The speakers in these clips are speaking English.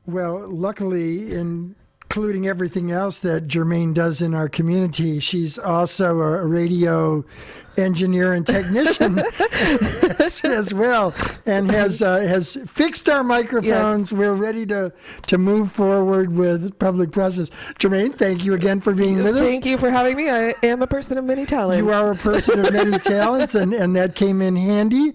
Well, luckily, including everything else that Jermaine does in our community, she's also a radio engineer and technician as well, and has fixed our microphones. Yes. We're ready to move forward with public process. Jermaine, thank you again for being with us. Thank you for having me. I am a person of many talents. You are a person of many talents, and that came in handy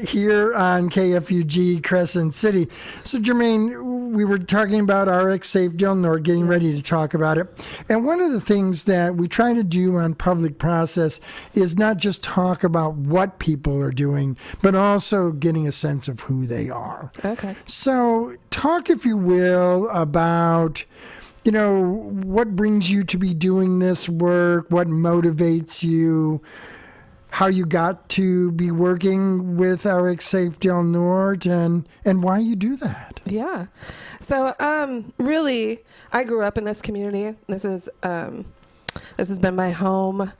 here on KFUG Crescent City. So, Jermaine, we were talking about RXSafe Del Norte, getting ready to talk about it. And one of the things that we try to do on public process is not just talk about what people are doing, but also getting a sense of who they are. Okay. So talk, if you will, about, what brings you to be doing this work, what motivates you, how you got to be working with RXSafe Del Norte, and why you do that. Yeah. So really, I grew up in this community. This has been my home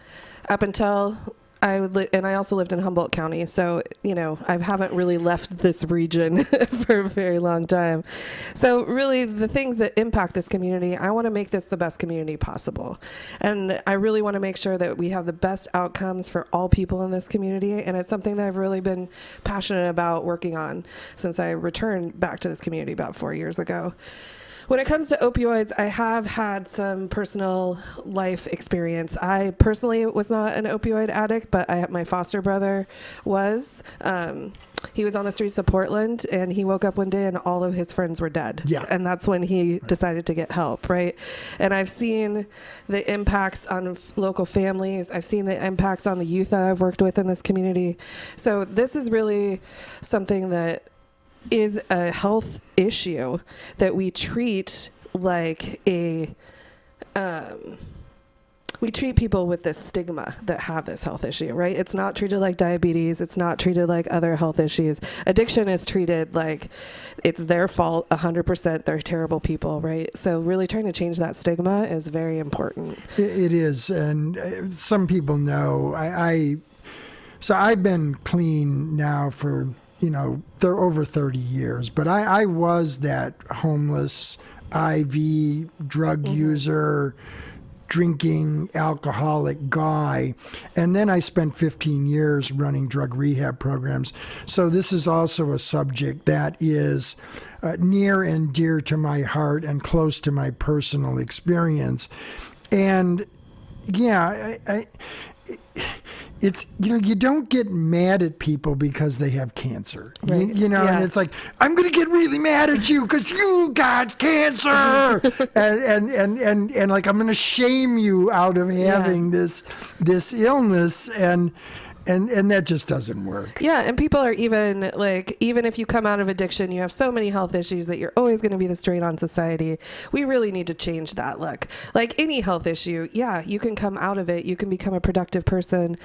up until and I also lived in Humboldt County. So, I haven't really left this region for a very long time. So really the things that impact this community, I want to make this the best community possible. And I really want to make sure that we have the best outcomes for all people in this community. And it's something that I've really been passionate about working on since I returned back to this community about 4 years ago. When it comes to opioids, I have had some personal life experience. I personally was not an opioid addict, but my foster brother was. He was on the streets of Portland, and he woke up one day and all of his friends were dead. Yeah. And that's when he decided to get help, right? And I've seen the impacts on local families. I've seen the impacts on the youth that I've worked with in this community. So this is really something that is a health issue that we treat like we treat people with this stigma that have this health issue, right? It's not treated like diabetes. It's not treated like other health issues. Addiction is treated like it's their fault 100%. They're terrible people, right? So really trying to change that stigma is very important. It is. And some people know. So I've been clean now for they're over 30 years, but I was that homeless IV drug user, drinking alcoholic guy. And then I spent 15 years running drug rehab programs. So this is also a subject that is near and dear to my heart and close to my personal experience. And yeah, it's, you don't get mad at people because they have cancer, right. And it's like, I'm going to get really mad at you because you got cancer. and like, I'm going to shame you out of having this illness. And that just doesn't work. Yeah, and people are even if you come out of addiction, you have so many health issues that you're always going to be the strain on society. We really need to change that look. Like any health issue, you can come out of it. You can become a productive person.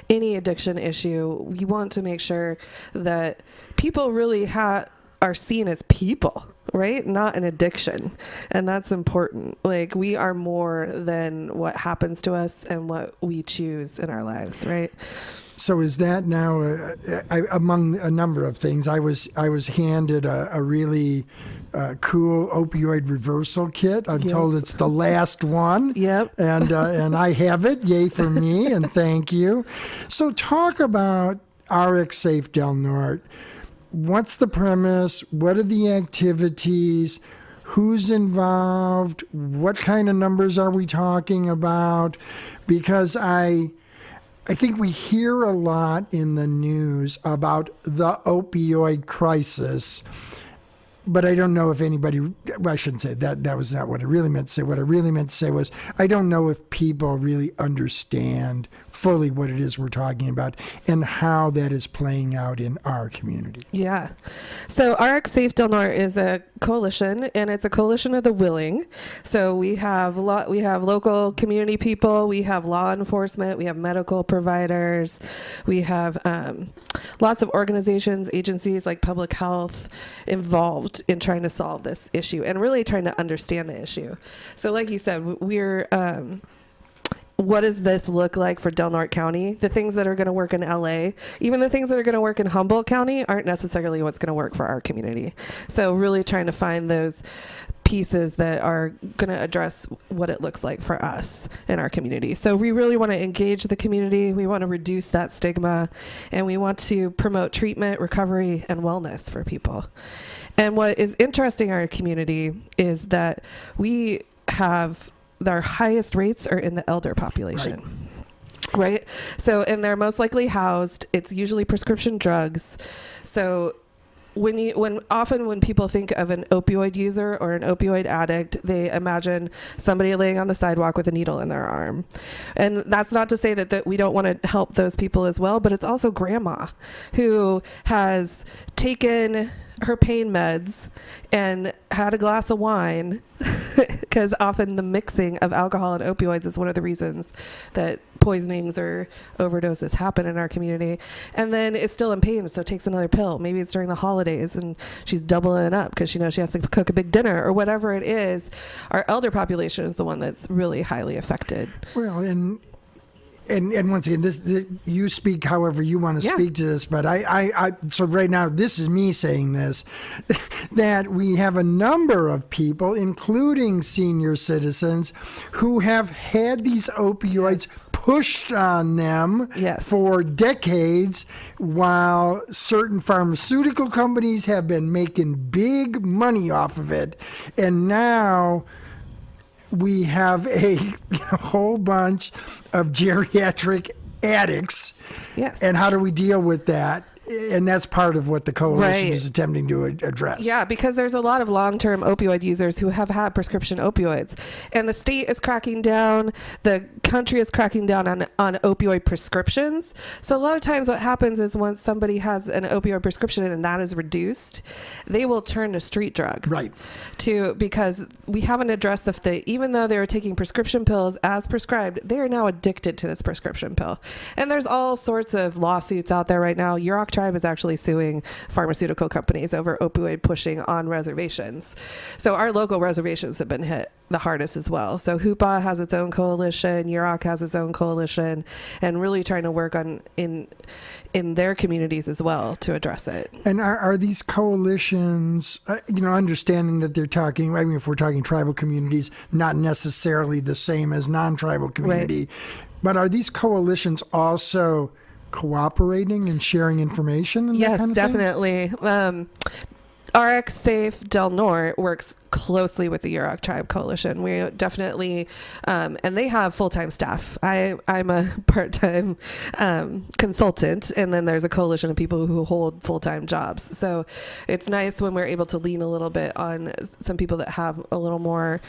Any addiction issue, we want to make sure that people really are seen as people, right? Not an addiction. And that's important. Like, we are more than what happens to us and what we choose in our lives, right? So is that now, among a number of things, I was handed a really cool opioid reversal kit. I'm told it's the last one. Yep. And I have it. Yay for me, and thank you. So talk about RXSafe Del Norte. What's the premise? What are the activities? Who's involved? What kind of numbers are we talking about? Because I think we hear a lot in the news about the opioid crisis, but I don't know if anybody, well, I shouldn't say that. That was not what I really meant to say. What I really meant to say was, I don't know if people really understand fully what it is we're talking about and how that is playing out in our community. Yeah. So RXSafe Del Norte is a coalition, and it's a coalition of the willing. So we have local community people, we have law enforcement, we have medical providers, we have lots of organizations, agencies like public health involved in trying to solve this issue and really trying to understand the issue. So like you said, we're what does this look like for Del Norte County? The things that are going to work in LA, even the things that are going to work in Humboldt County aren't necessarily what's going to work for our community. So really trying to find those pieces that are going to address what it looks like for us in our community. So we really want to engage the community. We want to reduce that stigma, and we want to promote treatment, recovery, and wellness for people. And what is interesting in our community is that we have our highest rates are in the elder population. Right? So, and they're most likely housed. It's usually prescription drugs. So when people think of an opioid user or an opioid addict, they imagine somebody laying on the sidewalk with a needle in their arm. And that's not to say that we don't want to help those people as well, but it's also grandma who has taken her pain meds and had a glass of wine, because often the mixing of alcohol and opioids is one of the reasons that poisonings or overdoses happen in our community, and then is still in pain, so takes another pill. Maybe it's during the holidays and she's doubling up because she knows she has to cook a big dinner or whatever it is. Our elder population is the one that's really highly affected. Well, and once again, this you speak however you want to speak to this, but I so right now this is me saying this, that we have a number of people, including senior citizens, who have had these opioids pushed on them for decades, while certain pharmaceutical companies have been making big money off of it, and now we have a whole bunch of geriatric addicts. Yes. And how do we deal with that? And that's part of what the coalition is attempting to address. Yeah, because there's a lot of long-term opioid users who have had prescription opioids. And the state is cracking down, the country is cracking down on opioid prescriptions. So a lot of times what happens is once somebody has an opioid prescription and that is reduced, they will turn to street drugs. Right. Because we haven't addressed even though they were taking prescription pills as prescribed, they are now addicted to this prescription pill. And there's all sorts of lawsuits out there right now. Tribe is actually suing pharmaceutical companies over opioid pushing on reservations. So our local reservations have been hit the hardest as well. So HOOPA has its own coalition, UROC has its own coalition, and really trying to work on in their communities as well to address it. And are these coalitions, understanding that they're talking, I mean, if we're talking tribal communities, not necessarily the same as non-tribal community, but are these coalitions also cooperating and sharing information and that kind of definitely. RXSafe Del Norte works closely with the Yurok Tribe Coalition. We definitely, and they have full-time staff. I'm a part-time consultant, and then there's a coalition of people who hold full-time jobs. So it's nice when we're able to lean a little bit on some people that have a little more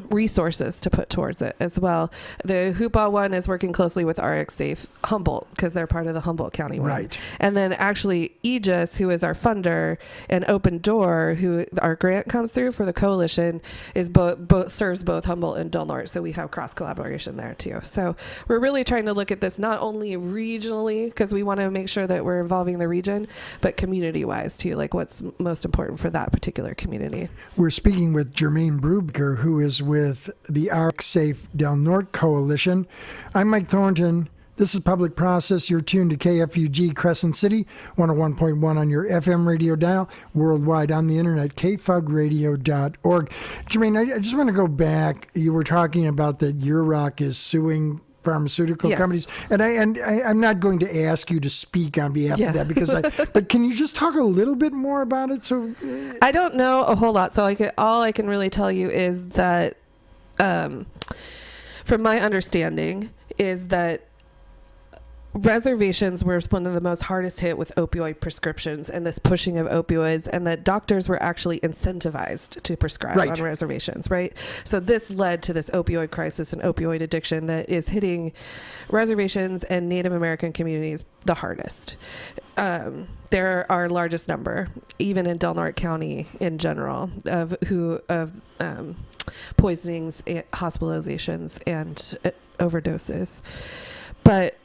resources to put towards it as well. The HOOPA one is working closely with RXSafe Humboldt because they're part of the Humboldt County one. Right. And then actually Aegis, who is our funder, and Open Door, who our grant comes through for the coalition, is both serves both Humboldt and Del Norte. So we have cross collaboration there too. So we're really trying to look at this not only regionally, because we want to make sure that we're involving the region, but community wise too, like what's most important for that particular community. We're speaking with Jermaine Brubaker, who is with the RXSafe Del Norte Coalition. I'm Mike Thornton. This is Public Process. You're tuned to KFUG Crescent City, 101.1 on your FM radio dial, worldwide on the internet, kfugradio.org. Jermaine, I just want to go back. You were talking about that UROC is suing pharmaceutical companies, and I'm not going to ask you to speak on behalf of that because but can you just talk a little bit more about it? So I don't know a whole lot, so all I can really tell you is that from my understanding is that reservations were one of the most hardest hit with opioid prescriptions and this pushing of opioids, and that doctors were actually incentivized to prescribe on reservations, right? So this led to this opioid crisis and opioid addiction that is hitting reservations and Native American communities the hardest. They're our largest number, even in Del Norte County in general, of poisonings, hospitalizations, and overdoses. But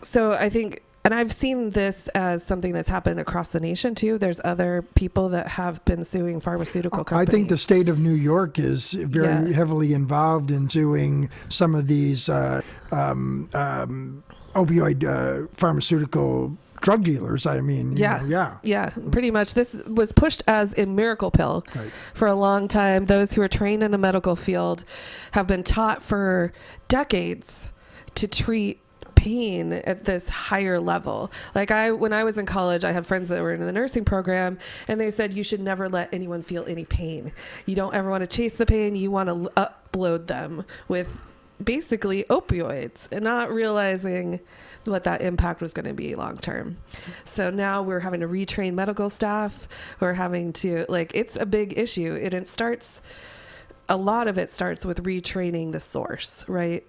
so I think and I've seen this as something that's happened across the nation too. There's other people that have been suing pharmaceutical companies. I think the state of New York is very heavily involved in suing some of these opioid pharmaceutical drug dealers. I mean, yeah, pretty much. This was pushed as a miracle pill for a long time. Those who are trained in the medical field have been taught for decades to treat pain at this higher level. Like when I was in college, I had friends that were in the nursing program, and they said you should never let anyone feel any pain. You don't ever want to chase the pain. You want to upload them with basically opioids, and not realizing what that impact was going to be long term. So now we're having to retrain medical staff. We're having to, it's a big issue. A lot of it starts with retraining the source, right?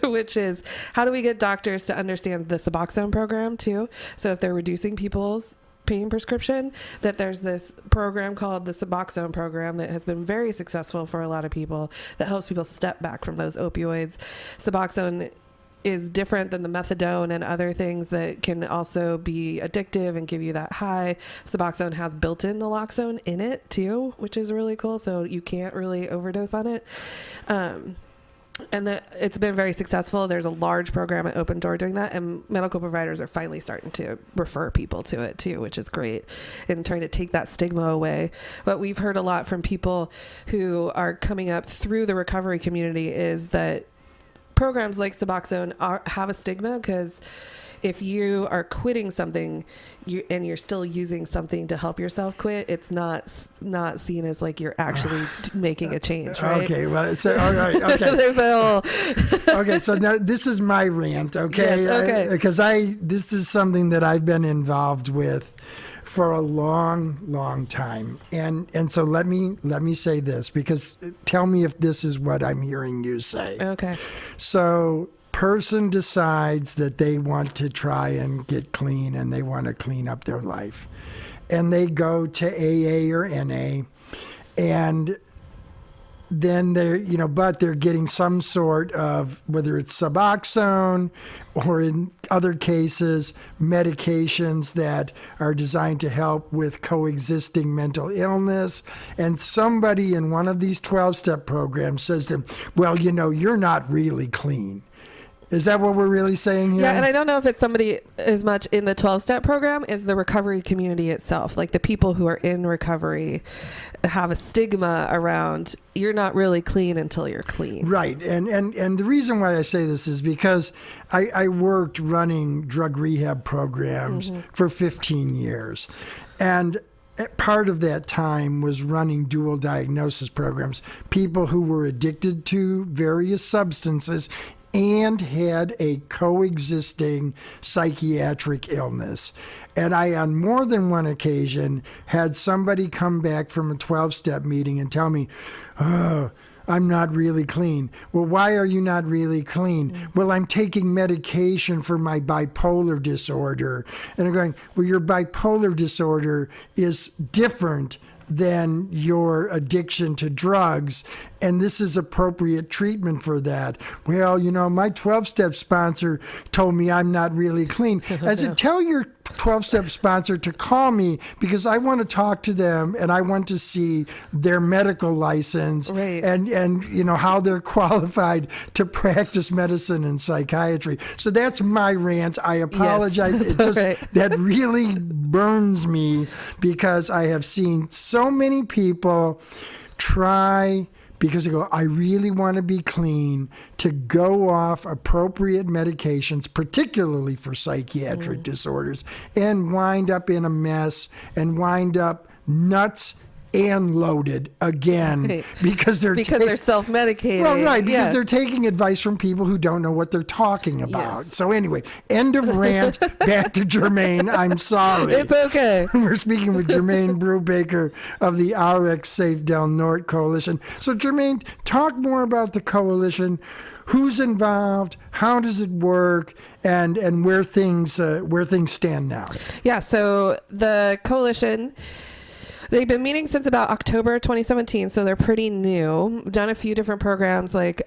Which is, how do we get doctors to understand the Suboxone program too? So if they're reducing people's pain prescription, that there's this program called the Suboxone program that has been very successful for a lot of people, that helps people step back from those opioids. Suboxone is different than the methadone and other things that can also be addictive and give you that high. Suboxone has built-in naloxone in it too, which is really cool. So you can't really overdose on it. And that it's been very successful. There's a large program at Open Door doing that, and medical providers are finally starting to refer people to it too, which is great, and trying to take that stigma away. But we've heard a lot from people who are coming up through the recovery community is that programs like Suboxone have a stigma, because if you are quitting something and you're still using something to help yourself quit, it's not seen as like you're actually making a change, right? Okay, well, so all right, okay. There's a whole okay, so now this is my rant, okay? Yes, okay. Because this is something that I've been involved with for a long time, and so let me say this, because tell me if this is what I'm hearing you say. Okay. So person decides that they want to try and get clean, and they want to clean up their life, and they go to AA or NA, and then but they're getting some sort of, whether it's Suboxone or in other cases, medications that are designed to help with coexisting mental illness. And somebody in one of these 12-step programs says to them, well, you're not really clean. Is that what we're really saying here? Yeah, and I don't know if it's somebody as much in the 12-step program as the recovery community itself. Like the people who are in recovery have a stigma around, you're not really clean until you're clean. Right. And the reason why I say this is because I worked running drug rehab programs for 15 years. And part of that time was running dual diagnosis programs, people who were addicted to various substances and had a coexisting psychiatric illness. And I, on more than one occasion, had somebody come back from a 12-step meeting and tell me, oh, I'm not really clean. Well, why are you not really clean? Well, I'm taking medication for my bipolar disorder. And I'm going, well, your bipolar disorder is different than your addiction to drugs, and this is appropriate treatment for that. Well, my 12-step sponsor told me I'm not really clean. I said, tell your 12-step sponsor to call me, because I want to talk to them and I want to see their medical license, right, and how they're qualified to practice medicine and psychiatry. So that's my rant. I apologize. Yes, it just right. That really burns me, because I have seen so many people try, because they go, I really want to be clean, to go off appropriate medications, particularly for psychiatric disorders, and wind up in a mess and wind up nuts and loaded again, right, because they're self-medicating. Well, right, because yeah, they're taking advice from people who don't know what they're talking about. Yes. So anyway, end of rant. Back to Jermaine. I'm sorry. It's okay. We're speaking with Jermaine Brubaker of the RXSafe Del Norte Coalition. So Jermaine, talk more about the coalition. Who's involved? How does it work? And where things stand now? Yeah. So the coalition, they've been meeting since about October 2017, so they're pretty new. Done a few different programs like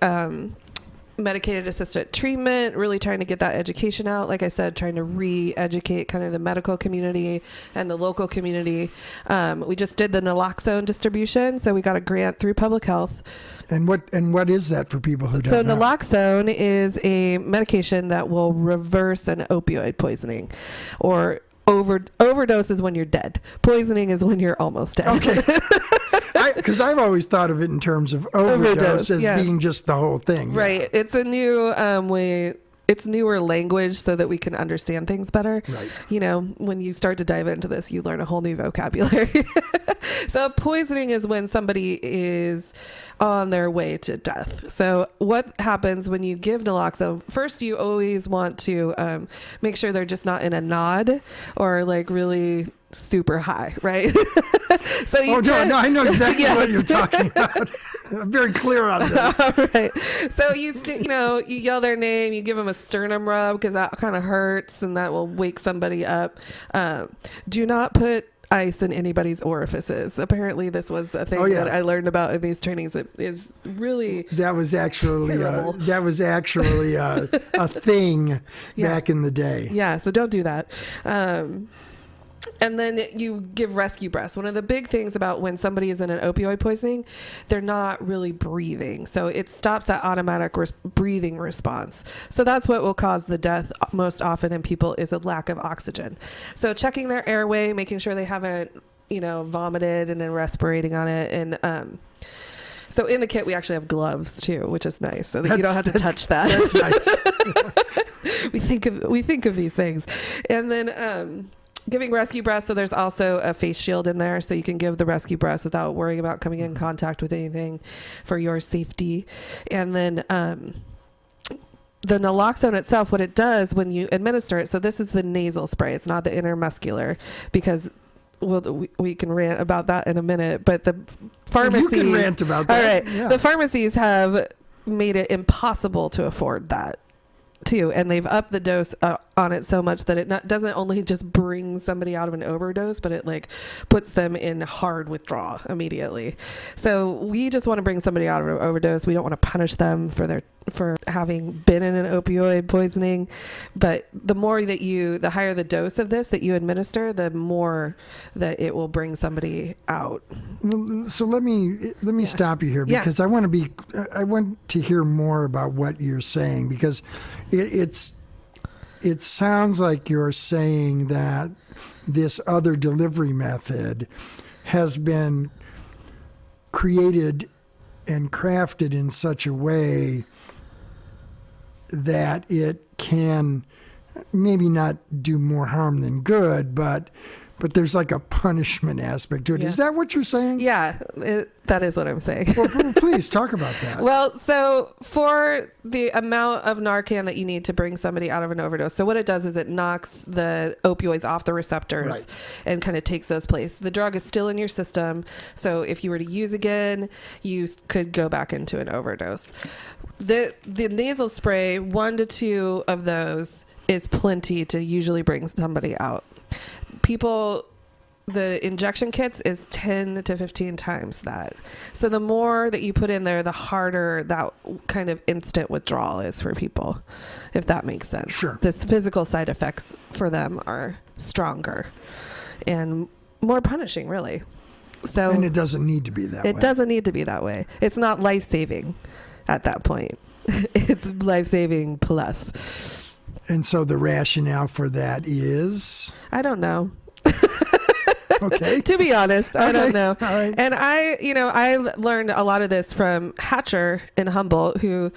medicated assisted treatment, really trying to get that education out. Like I said, trying to re-educate kind of the medical community and the local community. We just did the naloxone distribution, so we got a grant through public health. And what is that for people who don't So know? naloxone is a medication that will reverse an opioid poisoning, or overdose is when you're dead. Poisoning is when you're almost dead. Okay. Because I've always thought of it in terms of overdose as being just the whole thing. Right. Yeah. It's a new way. It's newer language so that we can understand things better. Right. You know, when you start to dive into this, you learn a whole new vocabulary. So poisoning is when somebody is on their way to death. So what happens when you give naloxone? First, you always want to make sure they're just not in a nod or like really super high, right? So you No, I know exactly Yes. what you're talking about. I'm very clear on this. All right. So you yell their name, you give them a sternum rub because that kind of hurts and that will wake somebody up. Do not put ice in anybody's orifices. Apparently this was a thing that I learned about in these trainings. It is really that was actually terrible. a thing back in the day. Yeah, so don't do that. And then you give rescue breaths. One of the big things about when somebody is in an opioid poisoning, they're not really breathing. So it stops that automatic breathing response. So that's what will cause the death most often in people is a lack of oxygen. So checking their airway, making sure they haven't, vomited and then respirating on it. And so in the kit, we actually have gloves too, which is nice, so that you don't have to touch that. That's nice. We think of these things. And then giving rescue breaths, so there's also a face shield in there, so you can give the rescue breaths without worrying about coming in contact with anything for your safety. And then the naloxone itself, what it does when you administer it, so this is the nasal spray, it's not the intermuscular, because we can rant about that in a minute, but the pharmacies... You can rant about that. All right. Yeah. The pharmacies have made it impossible to afford that too, and they've upped the dose on it so much that it doesn't only just bring somebody out of an overdose, but it like puts them in hard withdrawal immediately. So we just want to bring somebody out of an overdose. We don't want to punish them for having been in an opioid poisoning, but the higher the dose of this that you administer, the more that it will bring somebody out. So let me stop you here, because I want to hear more about what you're saying, because it sounds like you're saying that this other delivery method has been created and crafted in such a way that it can maybe not do more harm than good, but there's like a punishment aspect to it. Yeah. Is that what you're saying? Yeah, that is what I'm saying. Well, please talk about that. Well, so for the amount of Narcan that you need to bring somebody out of an overdose, so what it does is it knocks the opioids off the receptors and kind of takes those places. The drug is still in your system, so if you were to use again, you could go back into an overdose. The nasal spray, 1 to 2 of those is plenty to usually bring somebody out. The injection kits is 10 to 15 times that. So the more that you put in there, the harder that kind of instant withdrawal is for people, if that makes sense. Sure. The physical side effects for them are stronger and more punishing, really. So And it doesn't need to be that way. it doesn't need to be that way. It's not life-saving at that point. It's life-saving plus. And so the rationale for that is? I don't know. Okay. To be honest, I don't know. All right. And I learned a lot of this from Hatcher in Humboldt, who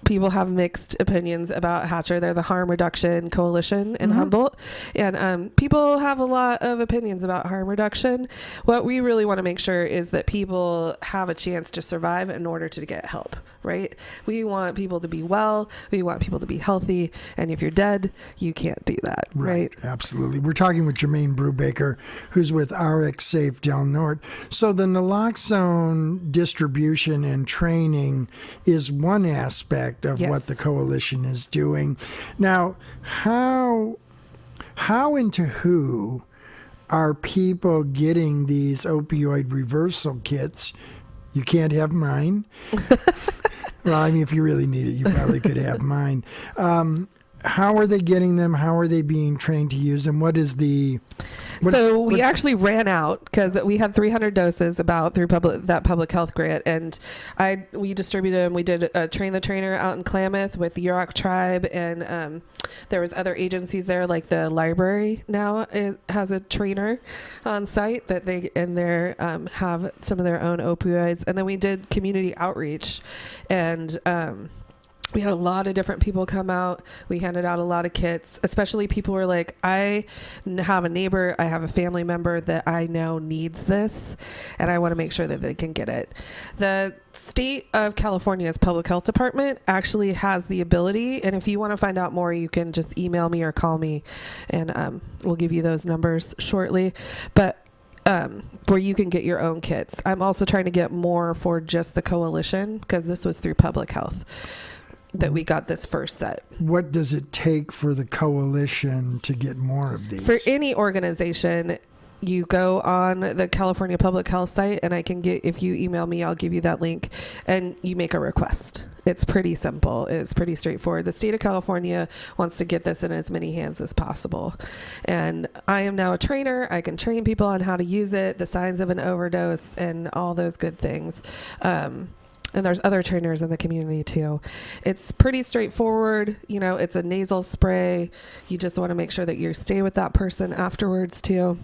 people have mixed opinions about Hatcher. They're the harm reduction coalition in Humboldt. And people have a lot of opinions about harm reduction. What we really want to make sure is that people have a chance to survive in order to get help, right? We want people to be well. We want people to be healthy. And if you're dead, you can't do that, right? Absolutely. We're talking with Jermaine Brubaker, who's with RXSafe Del Norte. So the naloxone distribution and training is one aspect of what the coalition is doing. Now, how and to who are people getting these opioid reversal kits? You can't have mine. Well, I mean, if you really need it, you probably could have mine. How are they getting them? How are they being trained to use them? What is the... We actually ran out because we had 300 doses about through that public health grant, and we distributed them. We did a train the trainer out in Klamath with the Yurok tribe, and there was other agencies there, like the library now has a trainer on site that they have some of their own opioids, and then we did community outreach, and we had a lot of different people come out. We handed out a lot of kits, especially people who are like, I have a neighbor, I have a family member that I know needs this, and I want to make sure that they can get it. The state of California's public health department actually has the ability, and if you want to find out more, you can just email me or call me, and we'll give you those numbers shortly. But where you can get your own kits. I'm also trying to get more for just the coalition, because this was through public health that we got this first set. What does it take for the coalition to get more of these? For any organization, you go on the California Public Health site, and if you email me, I'll give you that link, and you make a request. It's pretty simple. It's pretty straightforward. The state of California wants to get this in as many hands as possible. And I am now a trainer. I can train people on how to use it, the signs of an overdose, and all those good things. And there's other trainers in the community too. It's pretty straightforward. It's a nasal spray. You just want to make sure that you stay with that person afterwards too.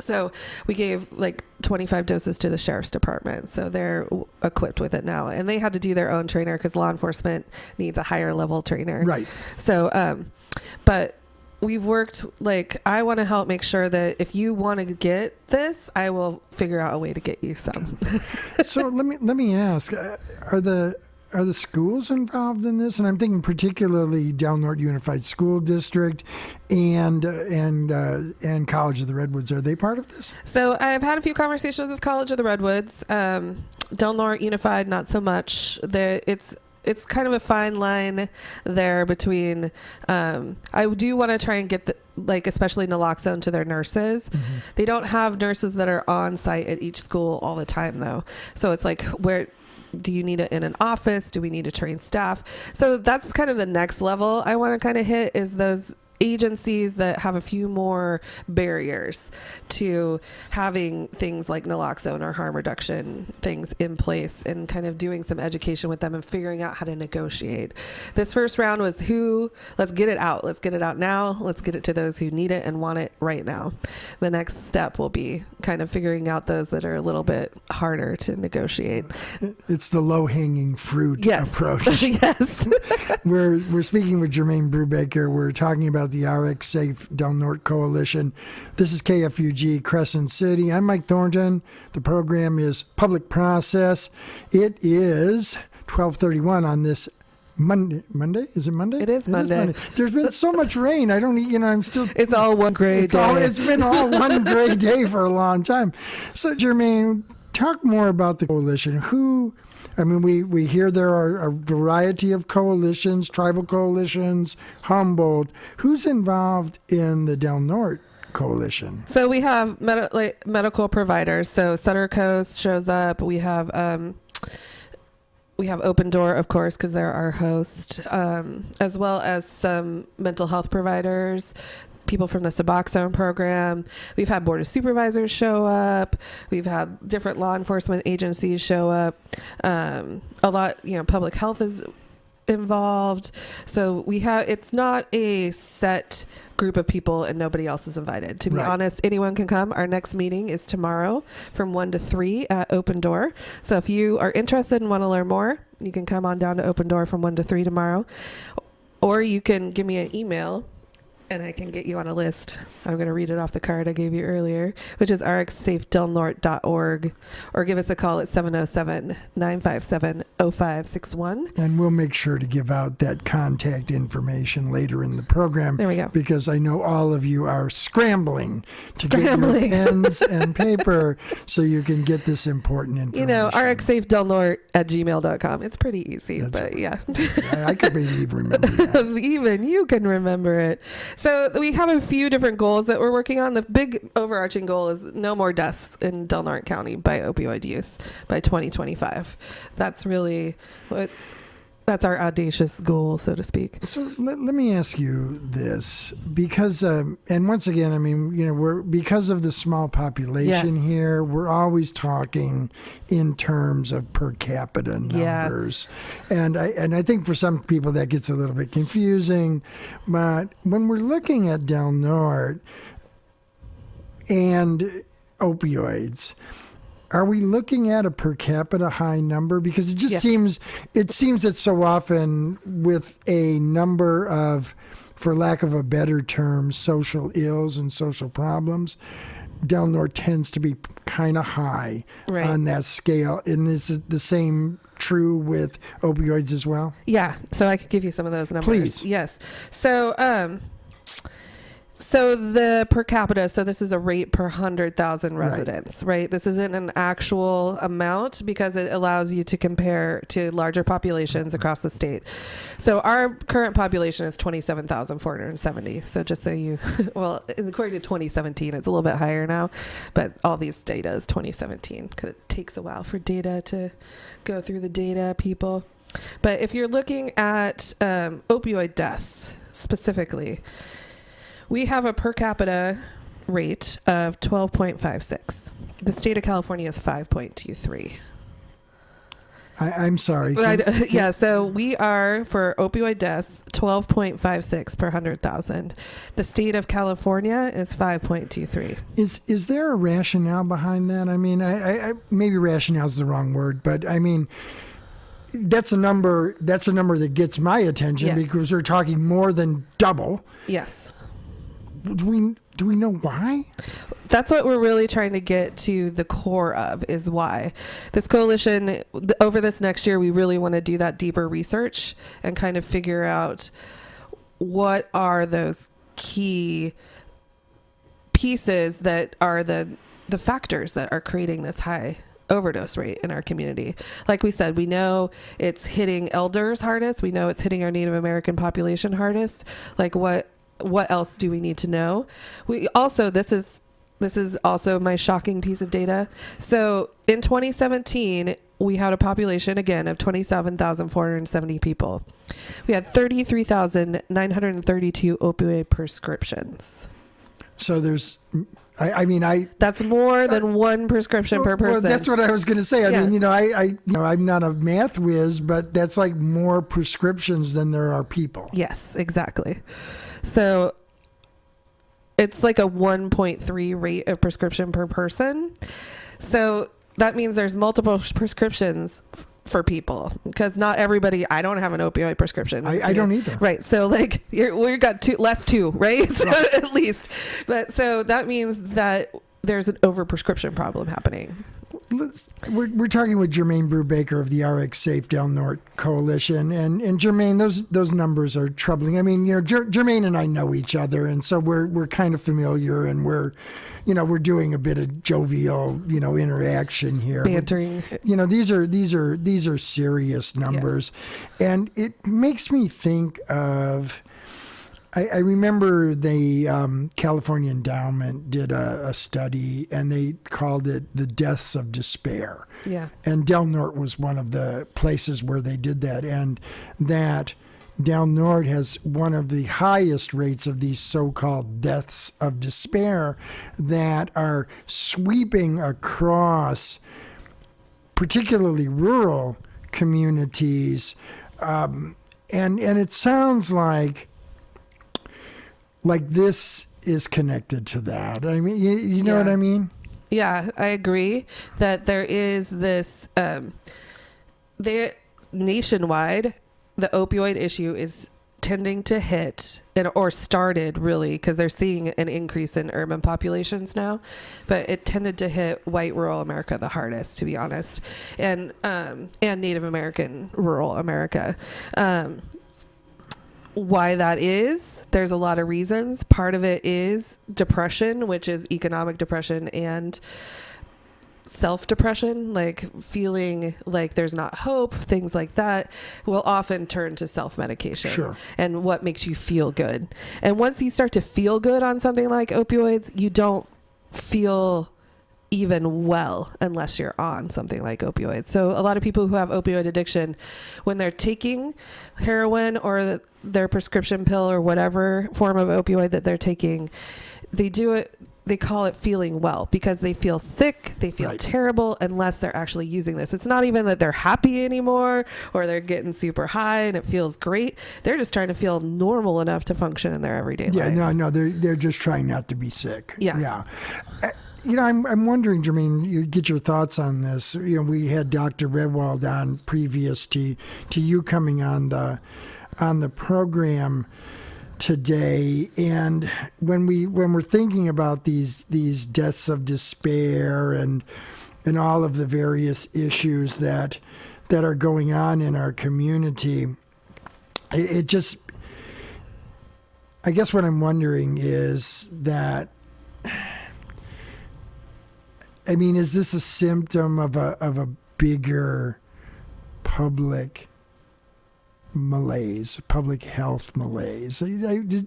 So we gave like 25 doses to the sheriff's department. So they're equipped with it now. And they had to do their own trainer because law enforcement needs a higher level trainer. Right. So, but we've worked, I want to help make sure that if you want to get this, I will figure out a way to get you some. So let me ask, are the schools involved in this? And I'm thinking particularly Del Norte Unified School District and College of the Redwoods. Are they part of this? So I've had a few conversations with College of the Redwoods. Del Norte Unified, not so much. It's kind of a fine line there between, I do want to try and get especially naloxone to their nurses. Mm-hmm. They don't have nurses that are on site at each school all the time though. So it's like, where do you need it in an office? Do we need to train staff? So that's kind of the next level I want to kind of hit, is those agencies that have a few more barriers to having things like naloxone or harm reduction things in place, and kind of doing some education with them and figuring out how to negotiate. This first round was let's get it out. Let's get it out now. Let's get it to those who need it and want it right now. The next step will be kind of figuring out those that are a little bit harder to negotiate. It's the low-hanging fruit approach. Yes. We're speaking with Jermaine Brubaker. We're talking about the RXSafe Del Norte Coalition. This is KFUG Crescent City. I'm Mike Thornton. The program is Public Process. It is 12:31 on this Monday? Is it Monday? It is Monday. There's been so much rain. I don't, I'm still... It's all one gray day. It's been all one gray day for a long time. So, Jermaine, talk more about the coalition. We hear there are a variety of coalitions, tribal coalitions, Humboldt. Who's involved in the Del Norte coalition? So we have medical providers. So Sutter Coast shows up. We have Open Door, of course, because they're our host, as well as some mental health providers, people from the Suboxone program. We've had Board of Supervisors show up. We've had different law enforcement agencies show up. A lot, public health is involved. So it's not a set group of people and nobody else is invited. To be honest, anyone can come. Our next meeting is tomorrow from 1 to 3 at Open Door. So if you are interested and want to learn more, you can come on down to Open Door from 1 to 3 tomorrow. Or you can give me an email and I can get you on a list. I'm going to read it off the card I gave you earlier, which is rxsafedelnorte.org, or give us a call at 707-957-0561. And we'll make sure to give out that contact information later in the program. There we go. Because I know all of you are scrambling to get your pens and paper so you can get this important information. rxsafedelnorte@gmail.com. It's pretty easy, yeah. I could maybe even remember that. Even you can remember it. So we have a few different goals that we're working on. The big overarching goal is no more deaths in Del Norte County by opioid use by 2025. That's really what That's our audacious goal, so to speak. So let me ask you this, because and once again, I mean, we're because of the small population Yes. here, we're always talking in terms of per capita numbers, and I think for some people that gets a little bit confusing, but when we're looking at Del Norte and opioids, are we looking at a per capita high number? Because it just Yes. seems that so often with a number of, for lack of a better term, social ills and social problems, Del Norte tends to be kind of high Right. on that scale. And is it the same true with opioids as well? Yeah, so I could give you some of those numbers. Please. Yes. So the per capita, so this is a rate per 100,000 residents, right? This isn't an actual amount because it allows you to compare to larger populations across the state. So our current population is 27,470. So just so you, well, according to 2017, it's a little bit higher now, but all these data is 2017 because it takes a while for data to go through the data, people. But if you're looking at opioid deaths specifically, we have a per capita rate of 12.56. The state of California is 5.23. I'm sorry. Yeah, so we are, for opioid deaths, 12.56 per 100,000. The state of California is 5.23. Is there a rationale behind that? I mean, I maybe rationale is the wrong word, but I mean, that's a number that gets my attention. Yes. Because we're talking more than double. Yes. Do we know why? That's what we're really trying to get to the core of, is why. This coalition, over this next year, we really want to do that deeper research and kind of figure out what are those key pieces that are the factors that are creating this high overdose rate in our community. Like we said, we know it's hitting elders hardest. We know it's hitting our Native American population hardest. Like what else do we need to know? We also, this is also my shocking piece of data. So in 2017, we had a population again of 27,470 people. We had 33,932 opioid prescriptions. So there's, that's more than one prescription per person. Well, that's what I was going to say. I Yeah. mean, I'm not a math whiz, but that's like more prescriptions than there are people. Yes, exactly. So it's like a 1.3 rate of prescription per person. So that means there's multiple prescriptions for people, because not everybody, I don't have an opioid prescription. I don't either. Right. So like we got two, right? So at least. But so that means that there's an overprescription problem happening. We're talking with Jermaine Brubaker of the RXSafe Del Norte Coalition, and Jermaine, those numbers are troubling. I mean, Jermaine and I know each other, and so we're kind of familiar, and we're doing a bit of jovial, interaction here. Bantering. These are serious numbers, yes. And it makes me think of. I remember the California Endowment did a study, and they called it the deaths of despair. Yeah. And Del Norte was one of the places where they did that. And that Del Norte has one of the highest rates of these so-called deaths of despair that are sweeping across particularly rural communities. And it sounds like this is connected to that. I mean, you know what I mean? Yeah, I agree that there is this, nationwide, the opioid issue is tending to hit, or started really, because they're seeing an increase in urban populations now, but it tended to hit white rural America the hardest, to be honest, and Native American rural America. Why that is, there's a lot of reasons. Part of it is depression, which is economic depression and self-depression, like feeling like there's not hope, things like that will often turn to self-medication. Sure. And what makes you feel good. And once you start to feel good on something like opioids, you don't feel even well unless you're on something like opioids. So a lot of people who have opioid addiction, when they're taking heroin or their prescription pill or whatever form of opioid that they're taking, they do it, they call it feeling well because they feel sick, they feel terrible unless they're actually using this. It's not even that they're happy anymore or they're getting super high and it feels great. They're just trying to feel normal enough to function in their everyday life. Yeah, no, they're just trying not to be sick. Yeah. I'm wondering, Jermaine, you get your thoughts on this. We had Dr. Redwald on previous to you coming on the program today, and when we're thinking about these deaths of despair and all of the various issues that are going on in our community, it just, I guess what I'm wondering is that, I mean, is this a symptom of a bigger public malaise, public health malaise? I mean,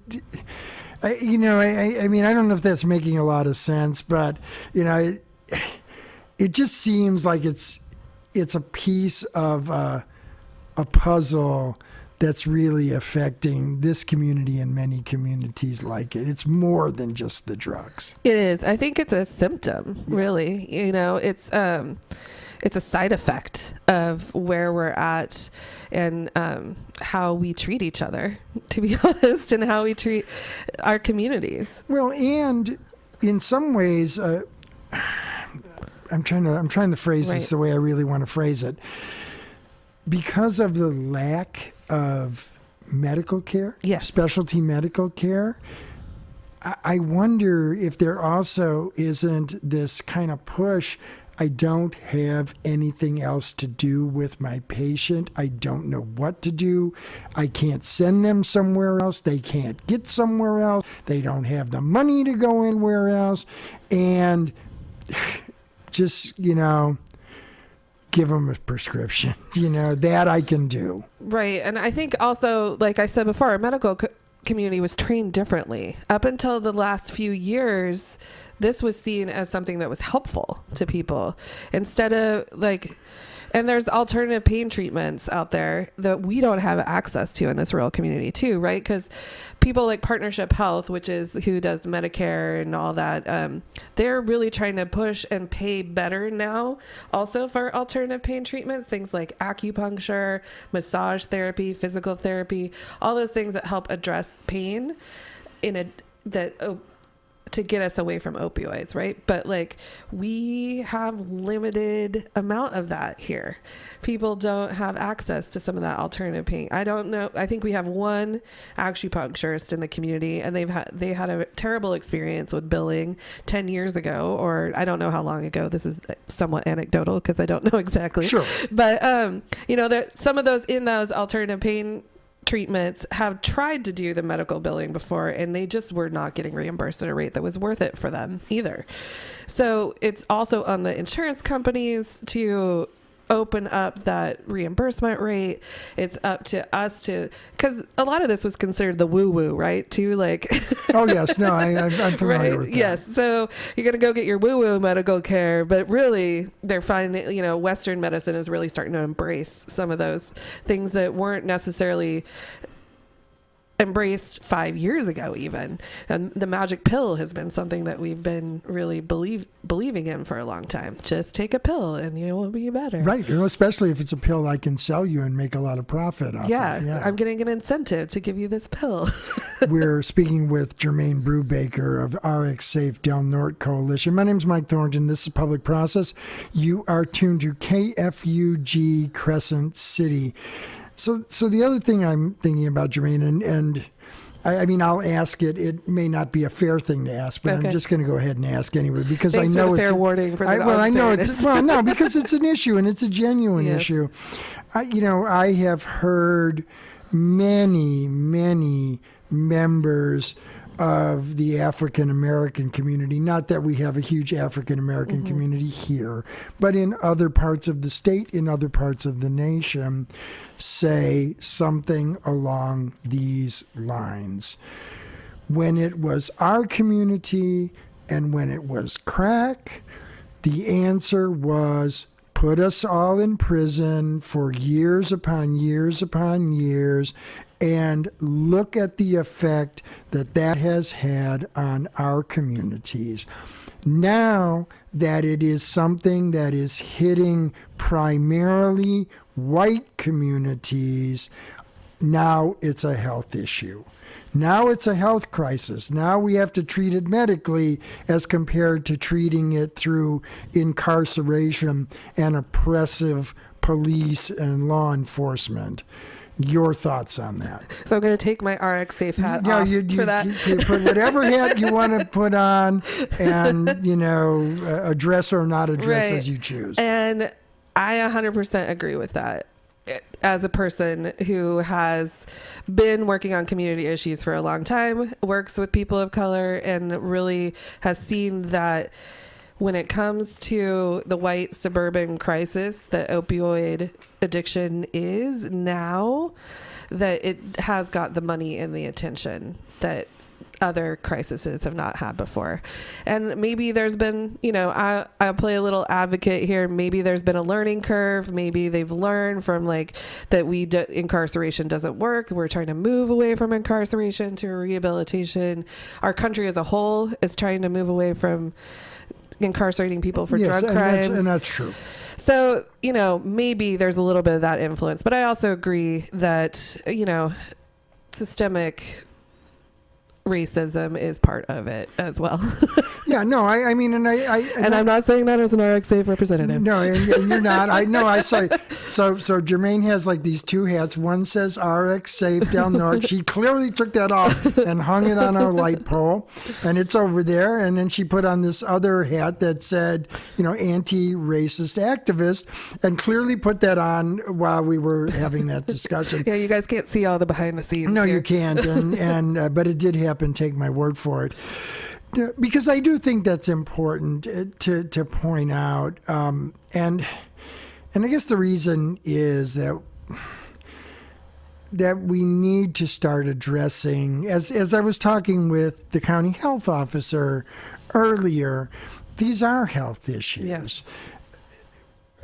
I don't know if that's making a lot of sense, but it just seems like it's a piece of a puzzle that's really affecting this community and many communities like it. It's more than just the drugs. It is. I think it's a symptom, really. It's a side effect of where we're at and how we treat each other, to be honest, and how we treat our communities. Well, and in some ways, I'm trying to phrase this the way I really want to phrase it. Because of the lack of medical care, specialty medical care, I wonder if there also isn't this kind of push. I don't have anything else to do with my patient. I don't know what to do. I can't send them somewhere else. They can't get somewhere else. They don't have the money to go anywhere else. And just, give them a prescription, that I can do. Right. And I think also, like I said before, our medical community was trained differently. Up until the last few years, this was seen as something that was helpful to people instead of and there's alternative pain treatments out there that we don't have access to in this rural community too, right? Because people like Partnership Health, which is who does Medicare and all that, they're really trying to push and pay better now also for alternative pain treatments, things like acupuncture, massage therapy, physical therapy, all those things that help address pain to get us away from opioids, right? But we have limited amount of that here. People don't have access to some of that alternative pain. I don't know. I think we have one acupuncturist in the community, and they had a terrible experience with billing 10 years ago, or I don't know how long ago. This is somewhat anecdotal because I don't know exactly. Sure. But some of those alternative pain treatments have tried to do the medical billing before, and they just were not getting reimbursed at a rate that was worth it for them either. So it's also on the insurance companies to open up that reimbursement rate. It's up to us because a lot of this was considered the woo-woo, right? Oh yes, no, I'm familiar right? with that. Yes, so you're going to go get your woo-woo medical care, but really they're finding, Western medicine is really starting to embrace some of those things that weren't necessarily embraced 5 years ago even. And the magic pill has been something that we've been really believing in for a long time. Just take a pill and you will be better. Right. Especially if it's a pill I can sell you and make a lot of profit off of. Yeah. I'm getting an incentive to give you this pill. We're speaking with Jermaine Brubaker of RXSafe Del Norte Coalition. My name is Mike Thornton. This is Public Process. You are tuned to KFUG Crescent City. So the other thing I'm thinking about, Jermaine, and I mean, I'll ask it. It may not be a fair thing to ask, but I'm just going to go ahead and ask anyway because Thanks I know for the it's fair warning for the I know it's no, because it's an issue and it's a genuine issue. I have heard many members of the African American community, not that we have a huge African American community here, but in other parts of the state, in other parts of the nation, say something along these lines. When it was our community and when it was crack, The answer was put us all in prison for years upon years upon years and look at the effect that that has had on our communities. Now that it is something that is hitting primarily white communities, now it's a health issue. Now it's a health crisis. Now we have to treat it medically as compared to treating it through incarceration and oppressive police and law enforcement. Your thoughts on that? So I'm going to take my RXSafe hat off for that. You put whatever hat you want to put on and, address or not address as you choose. And I 100% agree with that. As a person who has been working on community issues for a long time, works with people of color, and really has seen that when it comes to the white suburban crisis that opioid addiction is now, that it has got the money and the attention that other crises have not had before. And maybe there's been, I'll play a little advocate here. Maybe there's been a learning curve. Maybe they've learned from that incarceration doesn't work. We're trying to move away from incarceration to rehabilitation. Our country as a whole is trying to move away from incarcerating people for drug crimes. And that's true. So, maybe there's a little bit of that influence, but I also agree that, systemic racism is part of it as well. Yeah, no, I mean, and I'm not saying that as an RXSafe representative. No, and you're not. I know. I saw. So Jermaine has these two hats. One says RXSafe Del Norte. She clearly took that off and hung it on our light pole, and it's over there. And then she put on this other hat that said, anti-racist activist, and clearly put that on while we were having that discussion. Yeah, you guys can't see all the behind the scenes. No, here. you can't. And but it did happen. Take my word for it. Because I do think that's important to point out, and I guess the reason is that we need to start addressing, as I was talking with the county health officer earlier, these are health issues. Yes.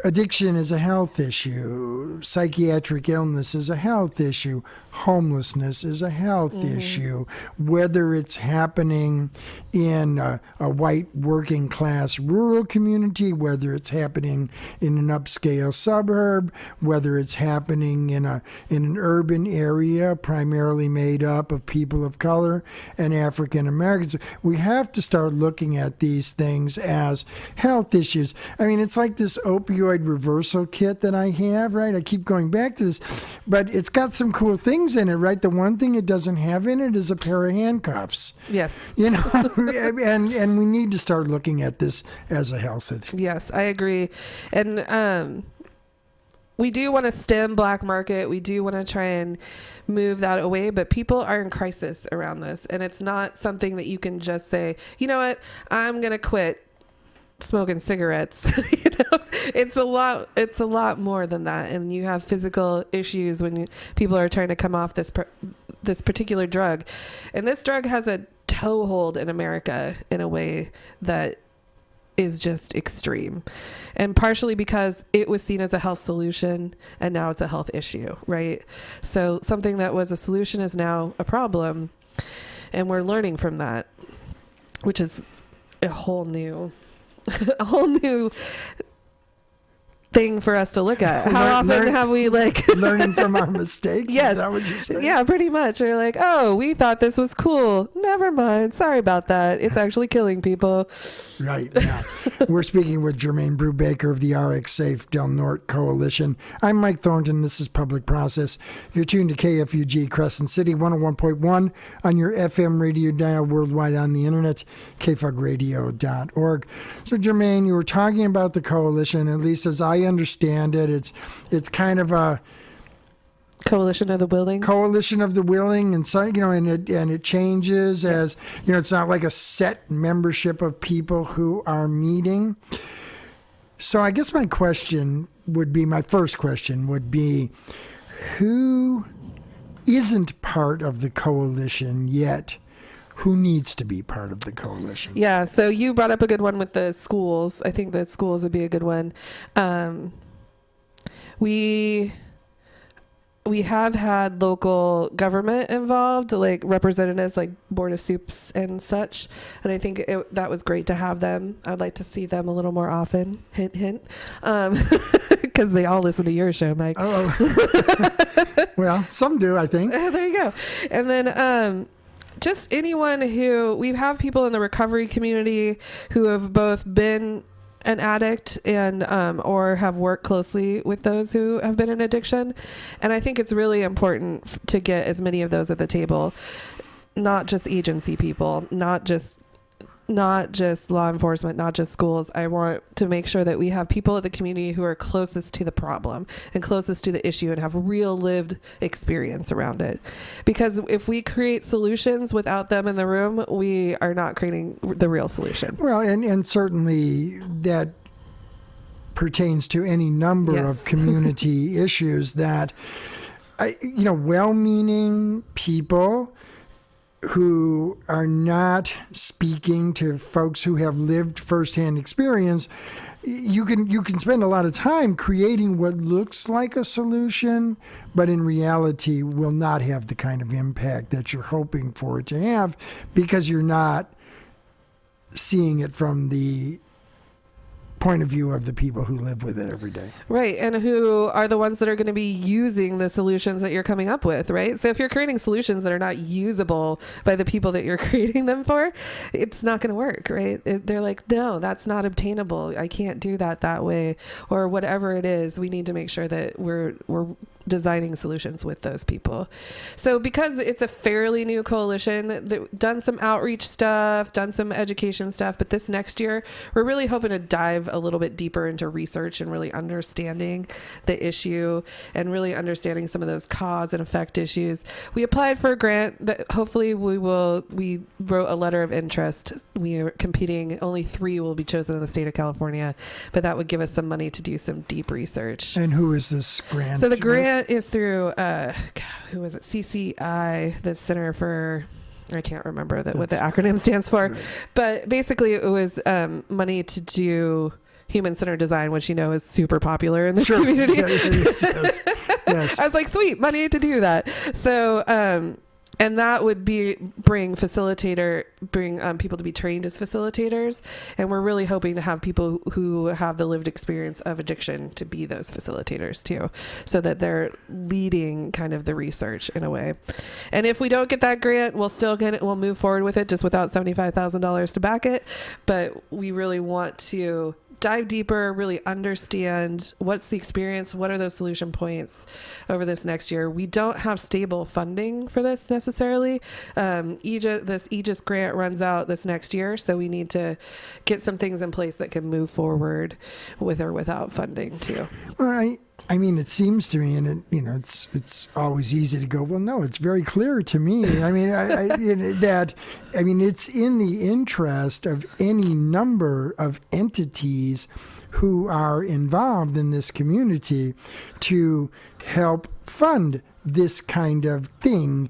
Addiction is a health issue. Psychiatric illness is a health issue. Homelessness is a health issue. Whether it's happening in a white working class rural community, whether it's happening in an upscale suburb, whether it's happening in an urban area primarily made up of people of color and African Americans, we have to start looking at these things as health issues. I mean, it's like this opioid reversal kit that I have, right? I keep going back to this, but it's got some cool things in it, right? The one thing it doesn't have in it is a pair of handcuffs. Yes. And we need to start looking at this as a health issue. Yes, I agree. And we do want to stem black market. We do want to try and move that away, but people are in crisis around this. And it's not something that you can just say, you know what, I'm going to quit smoking cigarettes. It's a lot more than that. And you have physical issues when people are trying to come off this particular drug. And this drug has a toehold in America in a way that is just extreme, and partially because it was seen as a health solution and now it's a health issue, right? So something that was a solution is now a problem, and we're learning from that, which is a whole new thing for us to look at. How often have we learning from our mistakes? Yes. Is that what you're saying? Yeah, pretty much. Or oh, we thought this was cool. Never mind. Sorry about that. It's actually killing people. Right. Yeah. We're speaking with Jermaine Brubaker of the RXSafe Del Norte Coalition. I'm Mike Thornton. This is Public Process. You're tuned to KFUG Crescent City 101.1 on your FM radio dial, worldwide on the internet, kfugradio.org. So, Jermaine, you were talking about the coalition, at least as I understand it. It's kind of a coalition of the willing, and so and it changes as it's not like a set membership of people who are meeting. So I guess my first question would be, who isn't part of the coalition yet who needs to be part of the coalition? Yeah, so you brought up a good one with the schools. I think that schools would be a good one. We have had local government involved, like representatives like Board of Soups and such. And I think that was great to have them. I'd like to see them a little more often. Hint, hint. Because they all listen to your show, Mike. Oh, well, some do, I think. There you go. And then just anyone we have people in the recovery community who have both been an addict and or have worked closely with those who have been in addiction. And I think it's really important to get as many of those at the table, not just agency people, not just law enforcement, not just schools. I want to make sure that we have people in the community who are closest to the problem and closest to the issue and have real lived experience around it. Because if we create solutions without them in the room, we are not creating the real solution. Well, and certainly that pertains to any number of community issues that, well-meaning people who are not speaking to folks who have lived firsthand experience, you can spend a lot of time creating what looks like a solution, but in reality will not have the kind of impact that you're hoping for it to have because you're not seeing it from the point of view of the people who live with it every day. Right. And who are the ones that are going to be using the solutions that you're coming up with, right? So if you're creating solutions that are not usable by the people that you're creating them for, it's not going to work, right? They're like, no, that's not obtainable. I can't do that way, or whatever it is. We need to make sure that we're designing solutions with those people. So because it's a fairly new coalition, done some outreach stuff, done some education stuff, but this next year, we're really hoping to dive a little bit deeper into research and really understanding the issue and really understanding some of those cause and effect issues. We applied for a grant that hopefully we wrote a letter of interest. We are competing. Only 3 will be chosen in the state of California, but that would give us some money to do some deep research. And who is this grant? So the grant is through, who was it? CCI, the Center for, I can't remember what the acronym stands for, right. But basically it was money to do human-centered design, which is super popular in this community. Yes. I was like, sweet, money to do that. So, and that would bring people to be trained as facilitators. And we're really hoping to have people who have the lived experience of addiction to be those facilitators too, so that they're leading kind of the research in a way. And if we don't get that grant, we'll move forward with it just without $75,000 to back it. But we really want to dive deeper, really understand what's the experience, what are those solution points over this next year. We don't have stable funding for this necessarily. This Aegis grant runs out this next year, so we need to get some things in place that can move forward with or without funding too. Well, I mean, it seems to me, and it's always easy to go, well, no, it's very clear to me. I mean, it's in the interest of any number of entities who are involved in this community to help fund this kind of thing.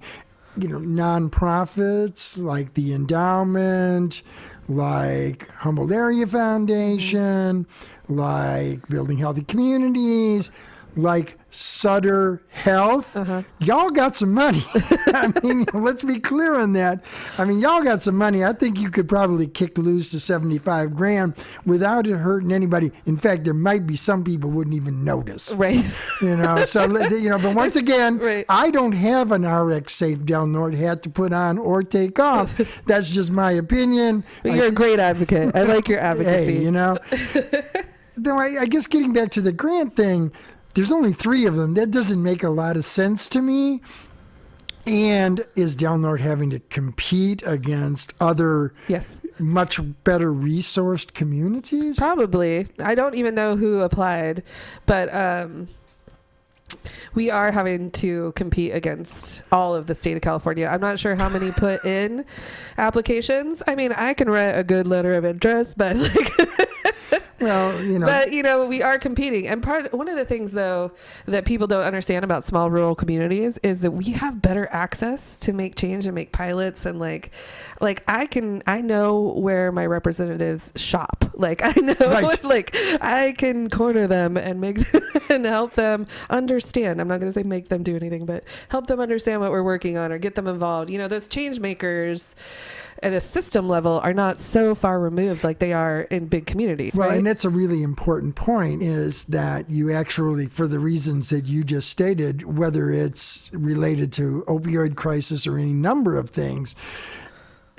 Nonprofits like the Endowment, like Humboldt Area Foundation, like Building Healthy Communities, like Sutter Health. Y'all got some money. I mean, let's be clear on that. I mean, y'all got some money. I think you could probably kick loose to $75,000 without it hurting anybody. In fact, there might be some people wouldn't even notice. Right. But once again, right. I don't have an RXSafe Del Norte hat to put on or take off. That's just my opinion. But you're a great advocate. I like your advocacy. Though I guess getting back to the grant thing, there's only 3 of them. That doesn't make a lot of sense to me. And is Del Norte having to compete against other much better resourced communities? Probably. I don't even know who applied, but we are having to compete against all of the state of California. I'm not sure how many put in applications. I mean, I can write a good letter of interest, but Well, But we are competing, and one of the things though that people don't understand about small rural communities is that we have better access to make change and make pilots, and like I know where my representatives shop. Like I know, Right. like I can corner them and make and help them understand. I'm not going to say make them do anything, but help them understand what we're working on or get them involved. Those change makers at a system level are not so far removed like they are in big communities. Well, right? and that's a really important point, is that you actually, for the reasons that you just stated, whether it's related to opioid crisis or any number of things,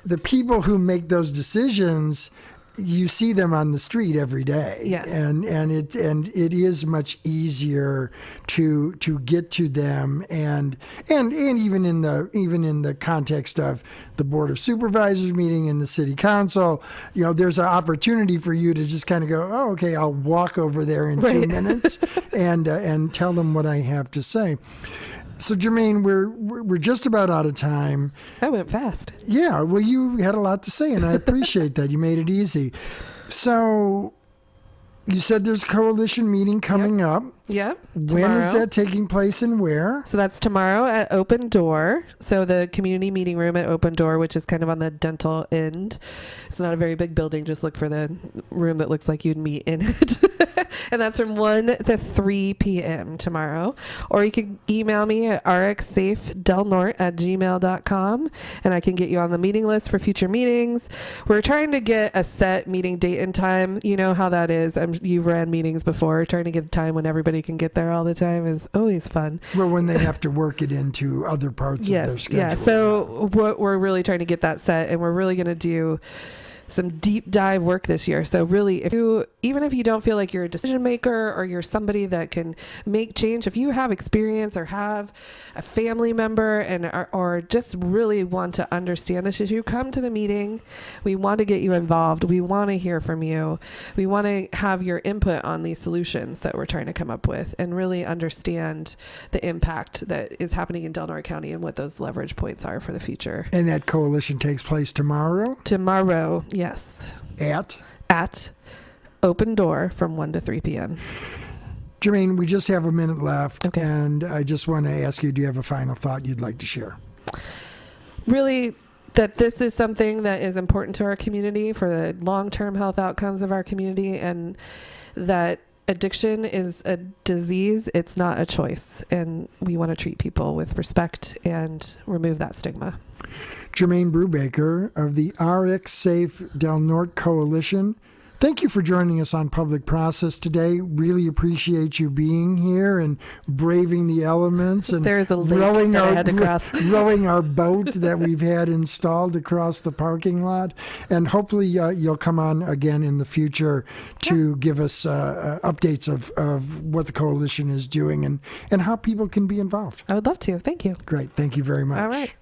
the people who make those decisions, you see them on the street every day. Yes. And it is much easier to get to them, and even in the context of the Board of Supervisors meeting and the City Council, there's an opportunity for you to just kind of go, oh, okay, I'll walk over there in 2 minutes and tell them what I have to say. So, Jermaine, we're just about out of time. That went fast. Yeah, well, you had a lot to say, and I appreciate that. You made it easy. So, you said there's a coalition meeting coming up. Yep. When is that taking place and where? So that's tomorrow at Open Door. So the community meeting room at Open Door, which is kind of on the dental end. It's not a very big building. Just look for the room that looks like you'd meet in it. And that's from 1 to 3 p.m. tomorrow. Or you can email me at rxsafedelnorte@gmail.com, and I can get you on the meeting list for future meetings. We're trying to get a set meeting date and time. You know how that is. You've ran meetings before. Trying to get a time when everybody can get there all the time is always fun. Well, when they have to work it into other parts of their schedule. Yeah. So what we're really trying to get that set, and we're really going to do some deep dive work this year. So really, even if you don't feel like you're a decision maker or you're somebody that can make change, if you have experience or have a family member or just really want to understand this issue, come to the meeting. We want to get you involved. We want to hear from you. We want to have your input on these solutions that we're trying to come up with and really understand the impact that is happening in Del Norte County and what those leverage points are for the future. And that coalition takes place tomorrow? Tomorrow, yes. At Open Door from 1 to 3 p.m. Jermaine, we just have a minute left, Okay. and I just want to ask you, do you have a final thought you'd like to share? Really, that this is something that is important to our community for the long-term health outcomes of our community, and that addiction is a disease. It's not a choice, and we want to treat people with respect and remove that stigma. Jermaine Brubaker of the RXSafe Del Norte Coalition, thank you for joining us on Public Process today. Really appreciate you being here and braving the elements and There's a lake that I had to cross. rowing our boat that we've had installed across the parking lot. And hopefully you'll come on again in the future to give us updates of what the coalition is doing and how people can be involved. I would love to. Thank you. Great. Thank you very much. All right.